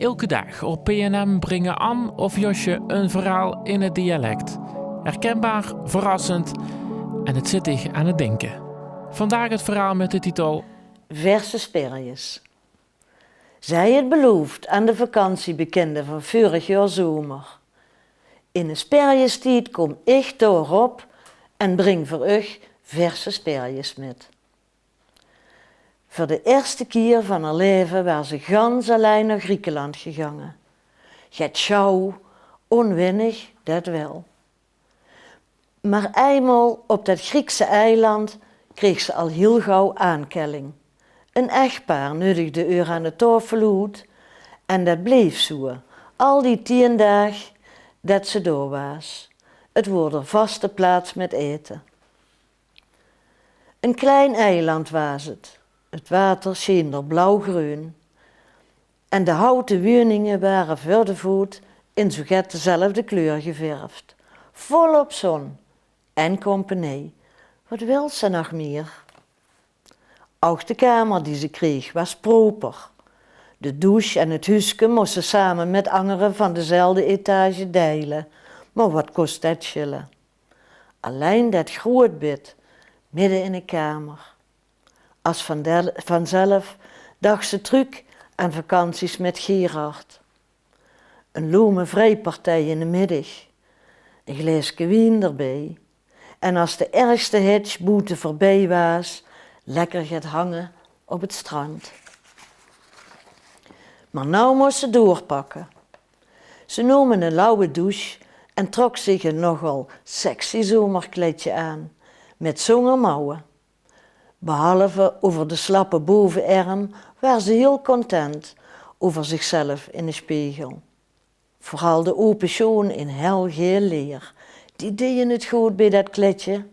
elke dag op PNM brengen Anne of Josje een verhaal in het dialect. Herkenbaar, verrassend en het zit zich aan het denken. Vandaag het verhaal met de titel Verse sperjes. Zij het beloofd aan de vakantiebekenden van vorig jaar zomer. In de sperjestijd kom ik doorop en breng voor u verse sperjes met. Voor de eerste keer van haar leven was ze gans alleen naar Griekenland gegaan. Get schouw, onwennig, dat wel. Maar eenmaal op dat Griekse eiland kreeg ze al heel gauw aankelling. Een echtpaar nuttigde uur aan de tafel uit en dat bleef zo, al die 10 dagen dat ze door was. Het wordt een vaste plaats met eten. Een klein eiland was het. Het water scheen er blauwgroen. En de houten woningen waren voor de voet in zoget dezelfde kleur geverfd. Volop zon en compagnie. Wat wil ze nog meer? Ook de kamer die ze kreeg was proper. De douche en het huisje moesten samen met anderen van dezelfde etage delen. Maar wat kost dat schillen? Alleen dat grootbed midden in de kamer. Als vanzelf dacht ze terug aan vakanties met Gerard. Een lome vrijpartij in de middag. Een glaasje wien erbij. En als de ergste hitchboete voorbij was, lekker gaat hangen op het strand. Maar nou moest ze doorpakken. Ze namen een lauwe douche en trok zich een nogal sexy zomerkleedje aan, met zongermouwen. Behalve over de slappe bovenarm was ze heel content over zichzelf in de spiegel. Vooral de open schoen in helgeel leer, die deden het goed bij dat kleedje.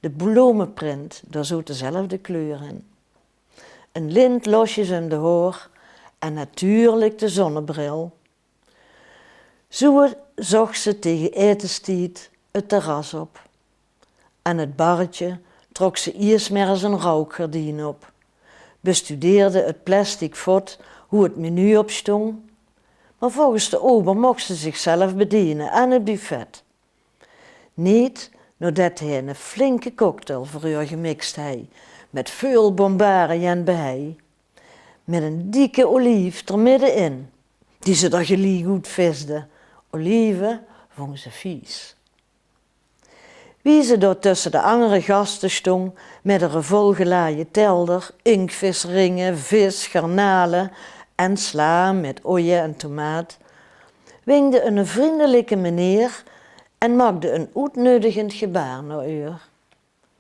De bloemenprint, daar zat dezelfde kleur in. Een lint losjes in de haar en natuurlijk de zonnebril. Zo zocht ze tegen etenstijd het terras op. Aan het barretje trok ze eerst maar eens een rookgordijn op. Bestudeerde het plastic fort hoe het menu opstond. Maar volgens de ober mocht ze zichzelf bedienen aan het buffet. Niet nadat hij een flinke cocktail voor haar gemixt had, met veel bombaren en bij. Met een dikke olief er middenin, die ze er gelijk goed visde. Oliven vonden ze vies. Wie ze daar tussen de andere gasten stond, met een volgelaaide telder, inktvisringen, vis, garnalen en sla met oeien en tomaat, wingde een vriendelijke meneer en maakte een uitnodigend gebaar naar haar.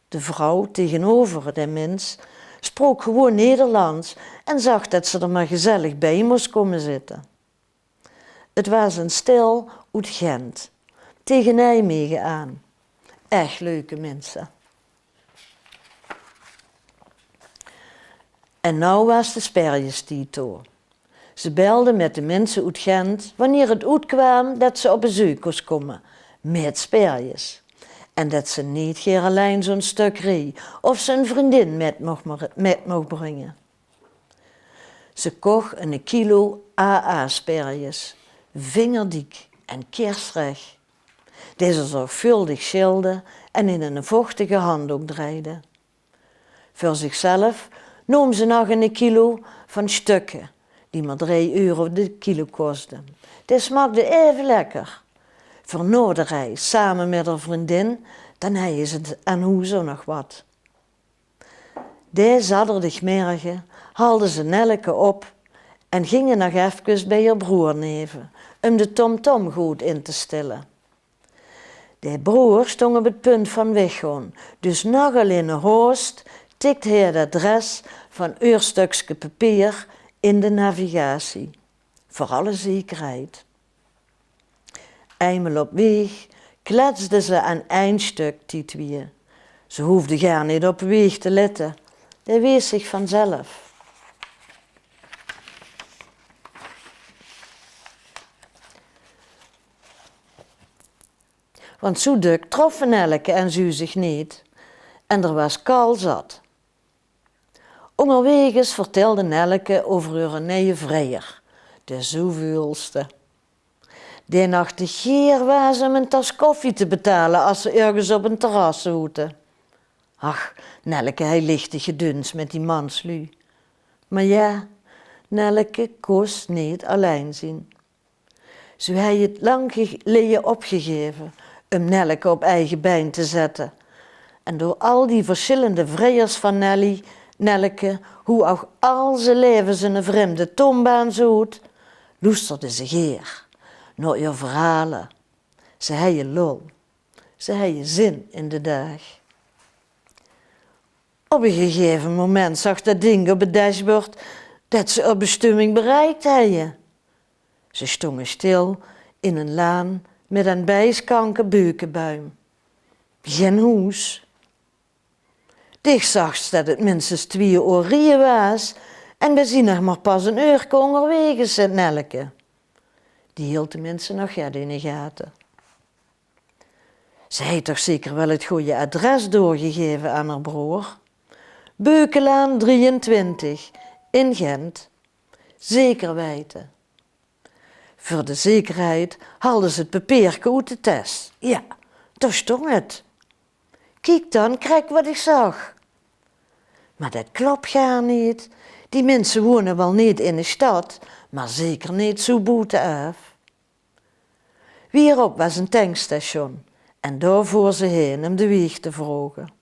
De vrouw tegenover de mens sprak gewoon Nederlands en zag dat ze er maar gezellig bij moest komen zitten. Het was een stel uit Gent, tegen Nijmegen aan. Echt leuke mensen. En nou was de sperjestijd door. Ze belden met de mensen uit Gent wanneer het uitkwam dat ze op bezoek kost komen, met sperjes. En dat ze niet geen alleen zo'n stuk reed of ze een vriendin met mocht brengen. Ze kocht een kilo AA-sperjes, vingerdik en kersrecht. Deze zorgvuldig schilde en in een vochtige handdoek draaide. Voor zichzelf nam ze nog een kilo van stukken, die maar €3 de kilo kostten. Dit smaakte even lekker. Voor na de reis, samen met haar vriendin, dan hij ze het aan hoe nog wat. Deze zaterdag haalden ze Nelleke op en gingen nog even bij haar broer neven, om de tomtom goed in te stellen. De broer stond op het punt van weggaan, dus nog alleen een hoost tikte hij het adres van uw stukje papier in de navigatie, voor alle zekerheid. Eenmaal op weg kletste ze aan één stuk die twee. Ze hoefde gar niet op weg te letten, dat wees zich vanzelf. Want zo dik troffen Nelleke en Zu zich niet, en er was kaal zat. Onderwegens vertelde Nelleke over haar nieuwe vrijer, de zoveelste. Die nacht de geer was om een tas koffie te betalen als ze ergens op een terras zoeten. Ach, Nelleke, hij lichtte geduns met die manslui. Maar ja, Nelleke koos niet alleen zien. Zo hij het lang geleden opgegeven om Nelleke op eigen been te zetten. En door al die verschillende vrijers van Nelleke, hoe ook al zijn leven zijn vreemde tombaan zoet, luisterde ze geer naar je verhalen. Ze had lol, ze had zin in de dag. Op een gegeven moment zag dat ding op het dashboard dat ze op bestemming bereikt hadden. Ze stonden stil in een laan met een bijskanke beukenbuim. Geen hoes. Dicht zag ze dat het minstens 2 uur was en we zien nog maar pas een uur onderweg, zei Nelleke. Die hield de mensen nog in de gaten. Ze heeft toch zeker wel het goede adres doorgegeven aan haar broer. Beukenlaan 23, in Gent. Zeker weten. Voor de zekerheid haalden ze het papiertje uit de tas. Ja, daar stond het. Kijk dan, kijk wat ik zag. Maar dat klopt gaar niet. Die mensen wonen wel niet in de stad, maar zeker niet zo buitenaf. Wierop was een tankstation en daar voer ze heen om de weg te vragen.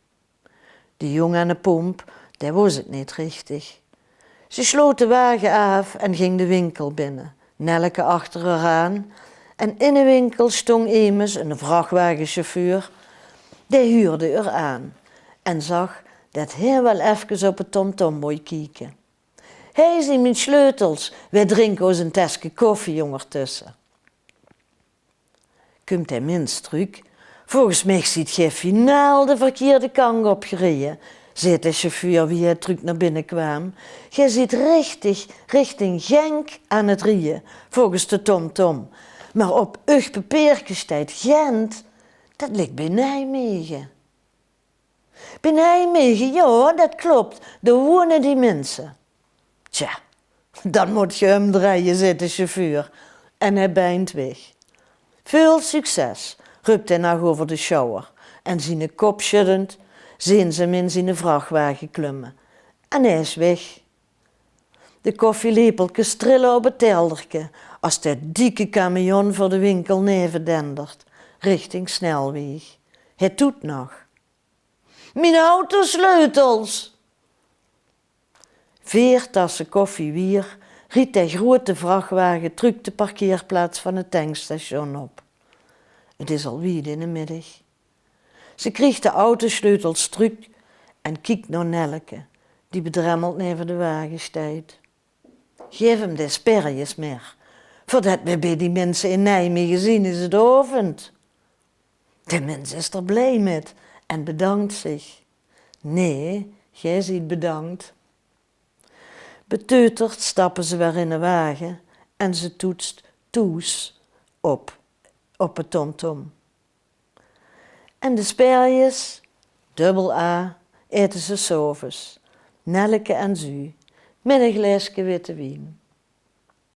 De jongen aan de pomp, daar was het niet richtig. Ze sloot de wagen af en ging de winkel binnen, Nelleke achter haar aan. En in de winkel stond immers een vrachtwagenchauffeur. Die huurde er aan en zag dat hij wel even op het tomtom moest kijken. Hij ziet mijn sleutels, wij drinken ons een tasje koffie ondertussen. Komt hij minst terug? Volgens mij ziet hij finaal de verkeerde kant opgereden, zei de chauffeur wie hij terug naar binnen kwam. Jij zit richtig richting Genk aan het rijden, volgens de tomtom. Maar op uw papiertje staat Gent, dat ligt bij Nijmegen. Bij Nijmegen, ja, dat klopt, daar wonen die mensen. Tja, dan moet je hem draaien, zei de chauffeur. En hij bijnt weg. Veel succes, roept hij nog over de shower. En zijn kop schuddend, zien ze hem in zijn vrachtwagen klimmen. En hij is weg. De koffielepeltjes trillen op het teldertje als dat dikke camion voor de winkel nevendendert, richting snelweg. Het doet nog. Mijn autosleutels! 4 tassen koffie wier riet de grote vrachtwagen terug de parkeerplaats van het tankstation op. Het is al in de middag. Ze kreeg de autosleutels terug en kijkt naar Nelleke, die bedremmeld neven de wagen staat. Geef hem de sperjes meer, voordat we bij die mensen in Nijmegen zien is het avond. De mens is er blij met en bedankt zich. Nee, jij ziet bedankt. Beteuterd stappen ze weer in de wagen en ze toetst toes op het tomtom. En de sperjes, dubbel A, eten ze s'avonds, Nelleke en Zu, met een glaasje witte wien.